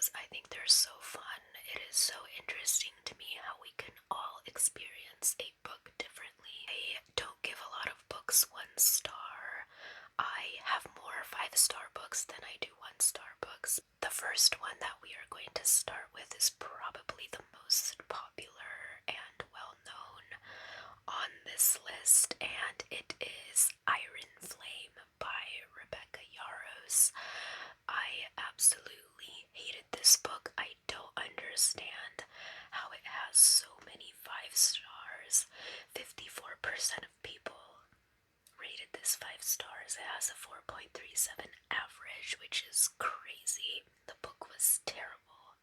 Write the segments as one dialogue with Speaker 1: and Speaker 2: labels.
Speaker 1: because I think they're so fun. It is so interesting to me how we can all experience a book differently. I don't give a lot of books 1 star. I have more 5 star books than I do 1 star books. The first one that we are going to start with is probably the most popular and well known on this list, and it is Iron Flame by Rebecca Yarros. I absolutely hated this book. I don't understand how it has so many 5 stars. 54% of people rated this 5 stars. It has a 4.37 average, which is crazy. The book was terrible.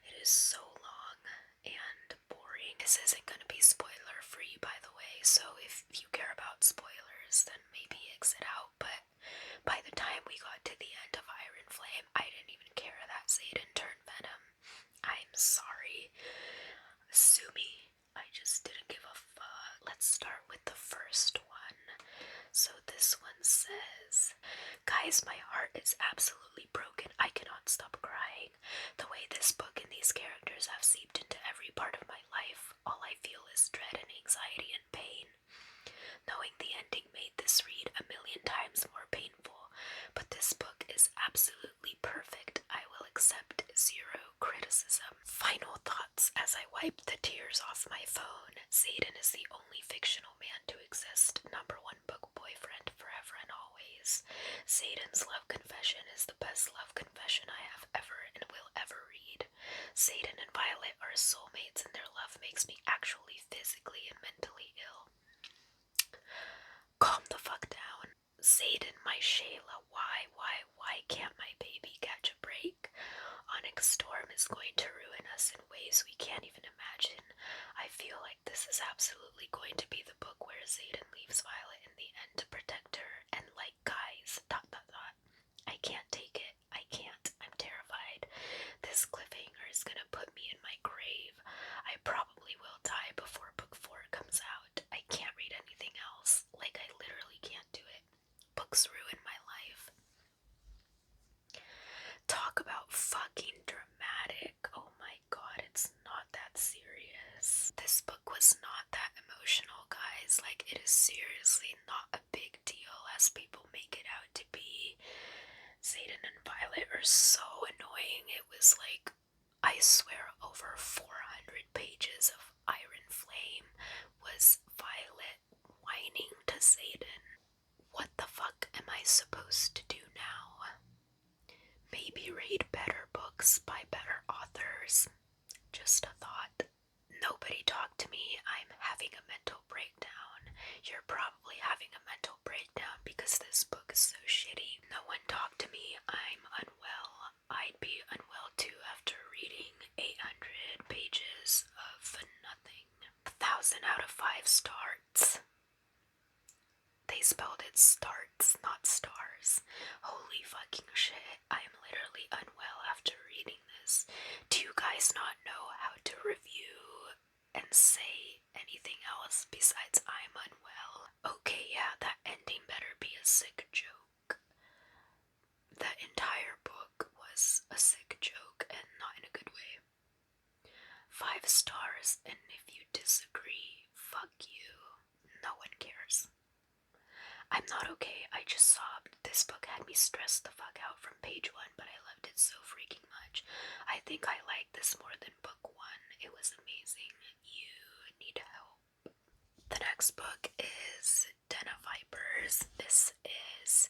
Speaker 1: It is so long and boring. This isn't going to be spoiler free, by the way, so if you care about spoilers, then maybe exit out. But by the time we got to the end of Iron Flame, I didn't even care that Xaden turned Venom. I'm sorry. Sue me. I just didn't give a fuck. Let's start with the first one. So this one says, guys, my heart is absolutely broken. I cannot stop crying. The way this book and these characters have seeped into every part of my life, all I feel is dread and anxiety and pain. Knowing the ending made this read a million times more painful, but this book is absolutely perfect. I will accept zero criticism. Final thoughts as I wipe the tears off my phone. Xaden is the only fictional man to exist. #1 book boyfriend forever and always. Xaden's love confession is the best love confession I have ever and will ever read. Xaden and Violet are soulmates, and their love makes me actually physically and mentally ill. Calm the fuck down. Xaden, my Shayla, why can't my baby catch a break? Onyx Storm is going to ruin us in ways we can't even imagine. I feel like this is absolutely going to be the book where Xaden leaves Violet in the end to protect her, and like, guys, ... I can't take it. I can't. I'm terrified. This cliffhanger is gonna put me in my grave. I probably will die before book 4 comes out. I can't read anything else. Like, I literally can't do it. Books ruin my life. Talk about fucking dramatic. Oh my god, it's not that serious. This book was not that emotional, guys. Like, it is seriously not a big deal as people make it out to be. Xaden and Violet are so annoying. It was like, I swear, over 400 pages of Iron Flame was Violet whining to Xaden. What the fuck am I supposed to do now? Maybe read better books by better authors. Just a thought. Nobody talk to me. I'm having a mental breakdown. You're probably having a mental breakdown because this book is so shitty. No one talk to me. I'm unwell. I'd be unwell too after reading 800 pages of nothing. 1,000 out of 5 stars. They spelled it starts, not stars. Holy fucking shit. I am literally unwell after reading this. Do you guys not know how to review and say anything else besides I'm unwell? Okay, yeah, that ending better be a sick joke. That entire book was a sick joke and not in a good way. 5 stars, and if you disagree, fuck you. No one cares. I'm not okay, I just sobbed. This book had me stressed the fuck out from page 1, but I loved it so freaking much. I think I like this more than book 1. It was amazing. You need help. The next book is Den of Vipers. This is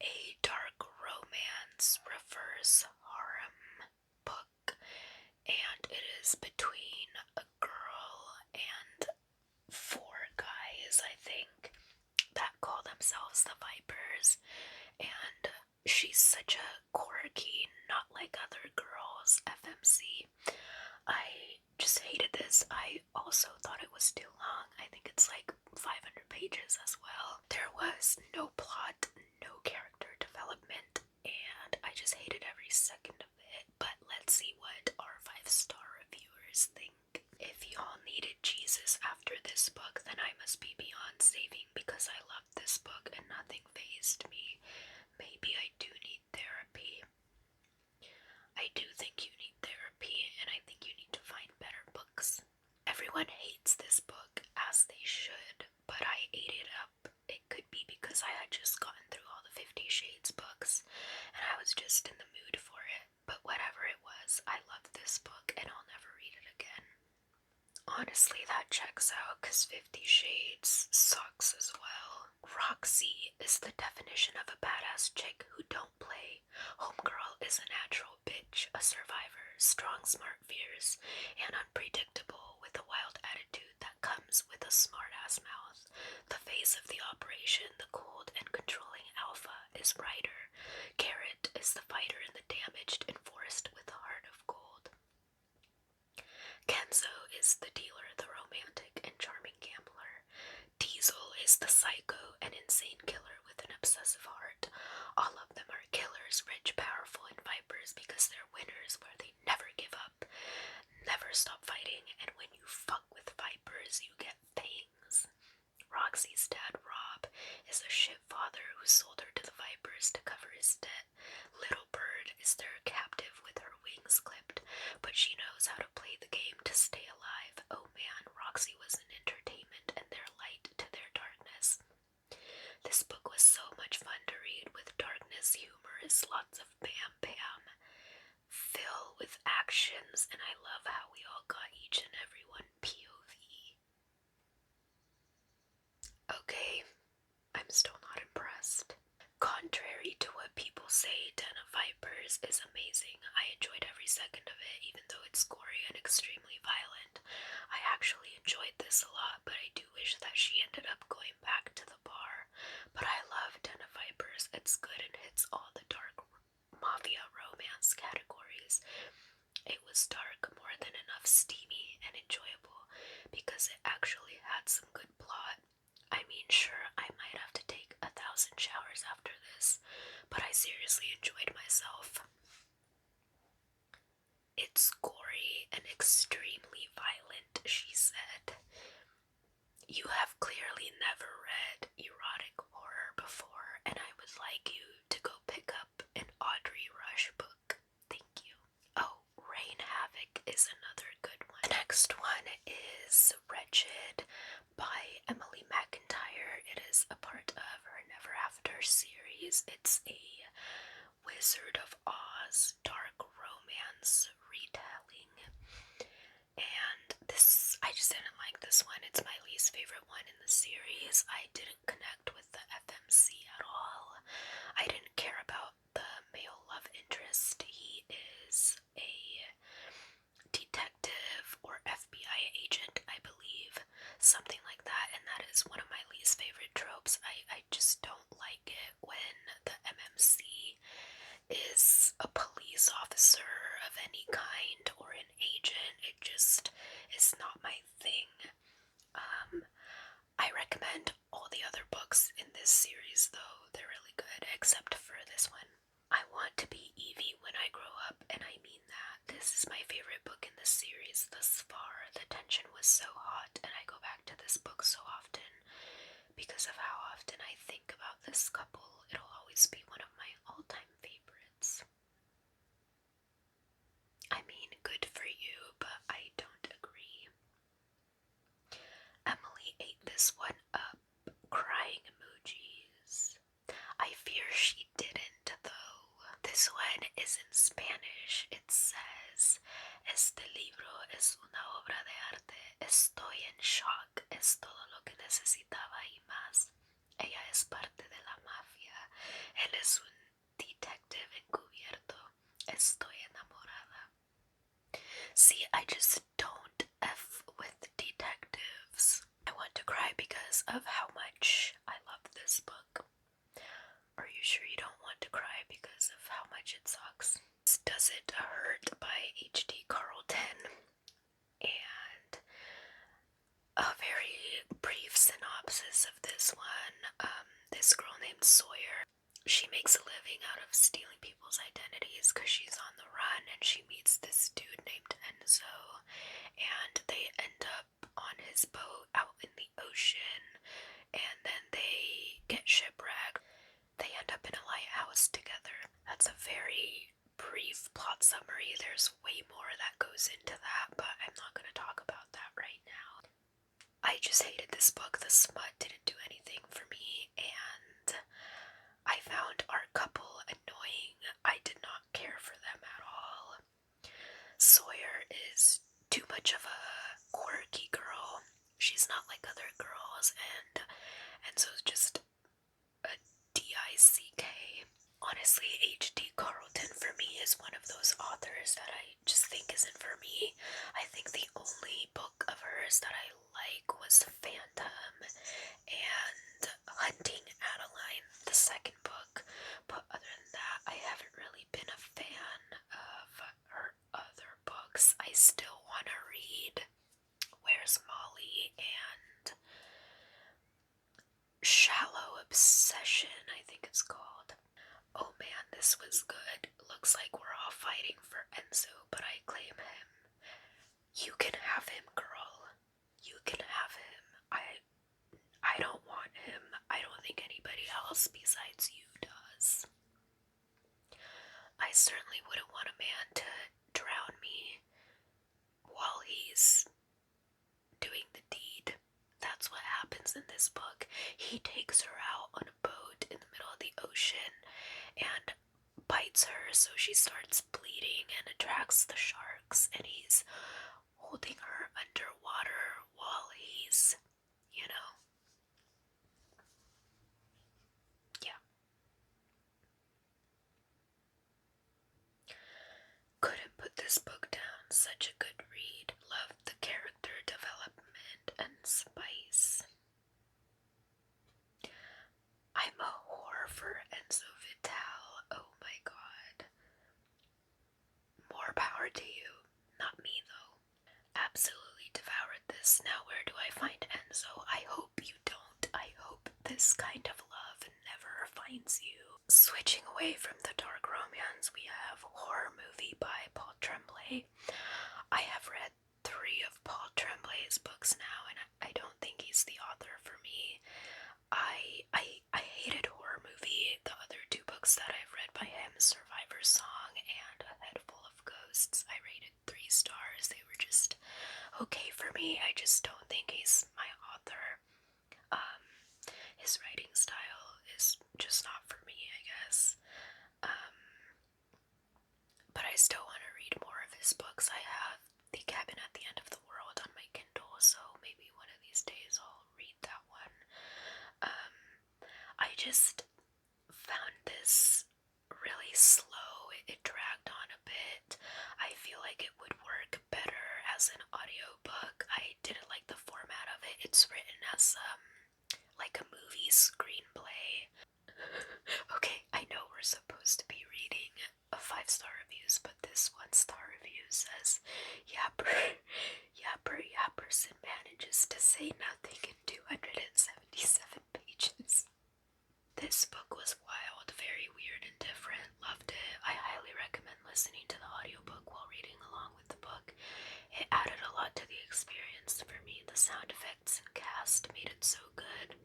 Speaker 1: a dark romance reverse harem book, and it is between a girl and 4 guys, I think, that call themselves the Vipers, and she's such a quirky, not like other girls, FMC. I just hated this. I also thought it was too long. I think it's like 500 pages as well. There was no plot, no character development, and I just hated every second of it. But let's see what our 5-star reviewers think. If y'all needed Jesus after this book, then I must be beyond saving because I loved this book and nothing fazed me. Maybe I do need therapy. I do think 50 Shades books, and I was just in the mood for it. But whatever it was, I loved this book and I'll never read it again. Honestly, that checks out because 50 Shades sucks as well. Roxy is the definition of a badass chick who don't play. Homegirl is a natural bitch, a survivor, strong, smart, fierce, and unpredictable with a wild attitude that comes with a smart-ass mouth. The face of the operation, the cold and controlling alpha, is Ryder. Carrot is the fighter and the damaged enforced with a heart of gold. Kenzo is the dealer, the romantic and charming gambler. Diesel is the psycho and insane killer with an obsessive heart. All of them are killers, rich, powerful, and vipers because they're winners where they never give up, never stop fighting, and when you fuck with vipers, you get fangs. Roxy's dad, Rob, is a shit father who sold her to the vipers to cover his debt. Little Bird is their captive with her wings clipped, but she knows how to play the game to stay alive. Oh man, Roxy was an entertainment and their light to their darkness. This book was so much fun to read, with darkness, humorous, lots of bam bam, fill with actions, and I love how we all got each and every one POV. Okay, I'm still not impressed. Contrary to what people say, Den of Vipers is amazing. I enjoyed every second of it, even though it's gory and extremely violent. I actually enjoyed this a lot, but I do wish that she ended up going back to the bar. But I love Den of Vipers. It's good and hits all the dark mafia romance categories. It was dark, more than enough, steamy, and enjoyable because it actually had some good plot. I mean, sure, I might have to take 1,000 showers after this, but I seriously enjoyed myself. It's gory and extremely violent, she said. You have clearly never read erotic horror before, and I would like you to go pick up an Audrey Rush book. Thank you. Oh, Rain Havoc is another good one. The next one is Wretched by Emily McIntyre. It is a part of her Never After series. It's a Wizard of Oz dark romance retelling. And this, I just didn't like this one. It's my least favorite one in the series. I didn't connect with the FMC at all. I didn't care about the male love interest. He is a detective or FBI agent, I believe, something like that, and that is one of my least favorite tropes. I just don't like it when the MMC is a police officer of any kind or an agent. It just is not my thing. I recommend all the other books in this series, though. They're really good, except for this one. I want to be Evie when I grow up, and I mean that. This is my favorite book in the series thus far. The tension was so hot, and I go back to this book so often because of how often I think about this couple. It'll always be one of my all-time favorites. I mean, good for you, but I don't agree. Emily ate this one up, crying emojis. I fear she didn't, though. This one is in Spanish. It says, Este libro es una obra de arte. Estoy en shock. Es todo lo que necesitaba y más. Ella es parte de la mafia. Él es un detective encubierto. Estoy enamorada. See, I just don't F with detectives. I want to cry because of how much I love this book. Are you sure you don't want to cry because of how much it sucks? Does It Hurt by H.D. Carlton. And a very brief synopsis of this one. This girl named Sawyer, she makes a living out of stealing people's identities because she's on the run, and she meets this dude named Enzo, and they end up on his boat out in the ocean, and then they get shipwrecked. They end up in a lighthouse together. That's a very brief plot summary. There's way more that goes into that, but I'm not going to talk about that right now. I just hated this book. The smut didn't do anything for me, and I found CK. Honestly, H.D. Carlton for me is one of those authors that I just think isn't for me. I think the only book of hers that I like was Phantom and Hunting Adeline, the second book. But other than that, I haven't really been a fan of her other books. I still want to read Where's Molly and Shallow Obsession, I think it's called. Oh man, this was good. Looks like we're all fighting for Enzo, but I claim him. You can have him, girl. You can have him. I don't want him. I don't think anybody else besides you does. I certainly wouldn't want a man to drown me while he's doing the deed. That's what happens in this book. He takes her out on a boat in the middle of the ocean and bites her so she starts bleeding and attracts the sharks, and he's holding her underwater while he's, yeah. Couldn't put this book down. Such a good read. Loved the character development and spice. I'm a whore for Enzo Vital. Oh my god. More power to you. Not me, though. Absolutely devoured this. Now, where do I find Enzo? I hope you don't. I hope this kind of love never finds you. Switching away from the dark romance, we have Horror Movie by Paul Tremblay. I have read 3 of Paul Tremblay's books now, and I don't think he's the author for me. I hated Horror Movie. The other 2 books that I've read by him, Survivor's Song and A Head Full of Ghosts, I rated 3 stars. They were just okay for me. I just don't think he's my author. His writing style is just not for me, I guess. But I still want to read more of his books. I have The Cabin at the End of the World on my Kindle, so maybe one of these days I'll read that one. I just found this really slow. It dragged on a bit. I feel like it would work better as an audiobook. I didn't like the format of it. It's written as like a movie screenplay. Okay, I know we're supposed to be reading a 5-star reviews, but this 1-star review says Yapperson manages to say nothing in 277 pages. This book was wild, very weird and different. Loved it. I highly recommend listening to the audiobook while reading along with the book. It added a lot to the experience for me. The sound effects and cast made it so good.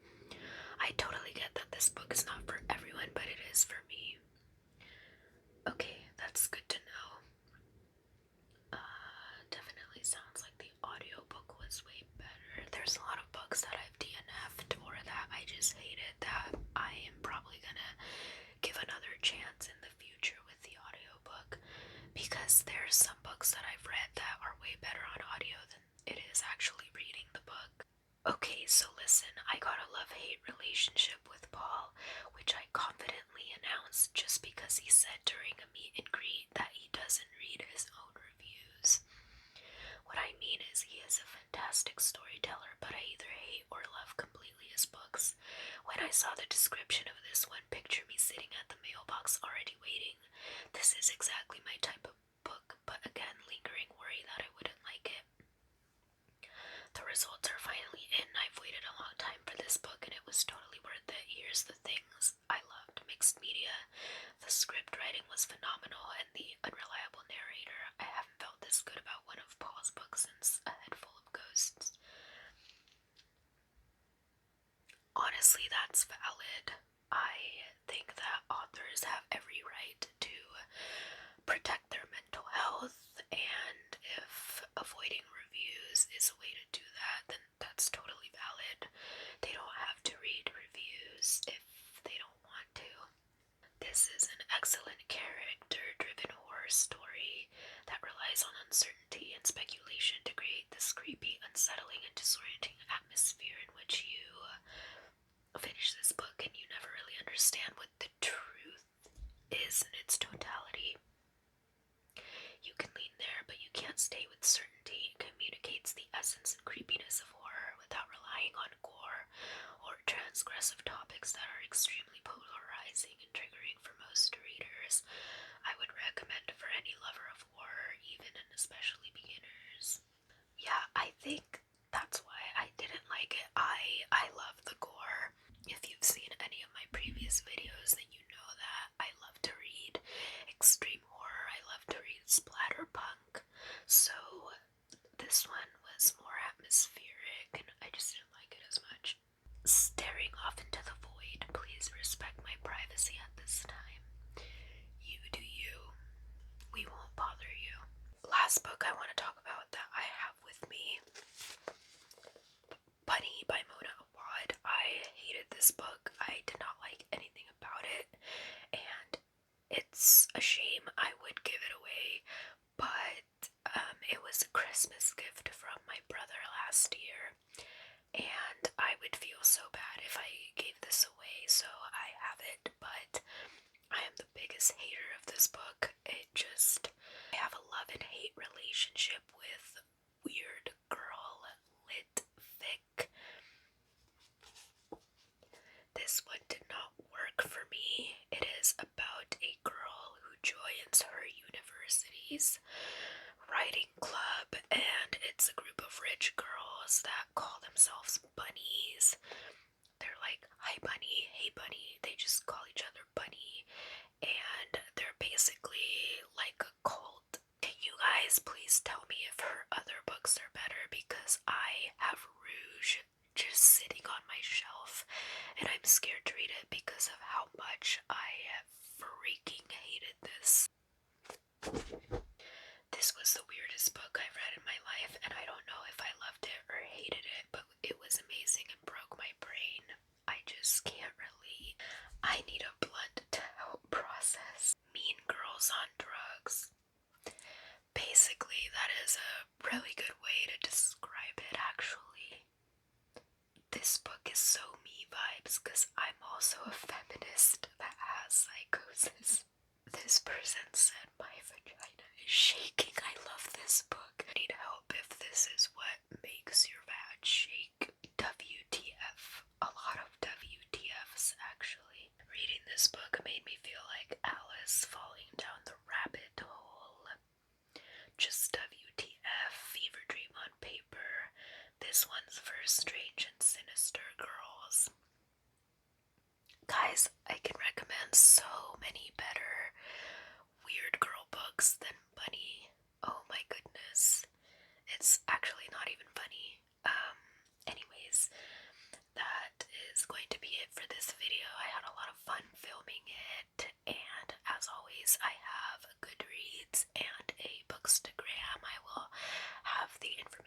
Speaker 1: I totally get that this book is not for everyone, but it is for me. Okay, that's good to know. Definitely sounds like the audiobook was way better. There's a lot of books that I've DNF'd or that I just hated that I am probably gonna give another chance in the future with the audiobook, because there's some books that I've read that are way better on audio than it is actually reading the book. Okay, so listen, I got a love-hate relationship with Paul, which I confidently announced just because he said during a meet and greet that he doesn't read his own reviews. What I mean is, he is a fantastic storyteller, but I either hate or love completely his books. When I saw the description of this one, picture me sitting at the mailbox already waiting. This is exactly my type of book, but again, lingering worry that I wouldn't like it. The results are finally in. I've waited a long time for this book, and it was totally worth it. Here's the things I loved. Mixed media. The script writing was phenomenal, and the unreliable narrator. I haven't felt this good about one of Paul's books since A Head Full of Ghosts. Honestly, that's valid. I think that authors have every right to protect their mental health, and if avoiding reviews is a way to do that, then that's totally valid. They don't have to read reviews if they don't want to. This is an excellent character-driven horror story that relies on uncertainty and speculation to create this creepy, unsettling, and disorienting atmosphere in which you finish this book and you never really understand what the is in its totality. You can lean there, but you can't stay with certainty. It communicates the essence and creepiness of horror without relying on gore or transgressive topics that are extremely polarizing and triggering for most readers. I would recommend for any lover of horror, even and especially beginners. Yeah, I think that's why I didn't like it. I love the gore. If you've seen any of my previous videos, then you know that I love to read extreme horror. I love to read splatterpunk. So this one was more atmospheric, and I just didn't like it as much. Staring off into the void. Please respect my privacy at this time. You do you. We won't bother you. Last book I want to talk about that I have with me, Bunny by Mona Awad. I hated this book. I did not like anything about it, and it's a shame. I would give it away, but it was a Christmas gift from my brother last year, and I would feel so bad if I gave this away, so I have it, but I am the biggest hater of this book. I have a love and hate relationship with weird girl lit fic. This one did not work for me. It is about a girl who joins her university's writing club, and it's a group of rich girls that call themselves bunnies. They're like, hi bunny, hey bunny. They just call each other bunny, and they're basically like a cult. Can you guys please tell me if her other books are better, because I have Rouge just sitting on my shelf and I'm scared to read it because of how much I freaking hated this. This was the weirdest book I've read in my life, and I don't know if I loved it or hated it, but it was amazing and broke my brain. I just can't relate. I need a blunt to help process. Mean Girls on Drugs. Basically, that is a really good way to describe it, actually. This book is so me vibes because I'm also a feminist that has psychosis. This person said my vagina is shaking. I love this book. I need help if this is what makes your vag shake. WTF. A lot of WTFs, actually. Reading this book made me feel like Alice falling down the rabbit hole. Just WTF, fever dream on paper. This one's for strange and sinister girls. Guys, I can recommend so many better weird girl books than Bunny. Oh my goodness. It's actually not even funny. Anyways, that is going to be it for this video. I had a lot of fun filming it, and as always, I have a Goodreads and a Bookstagram. I will have the information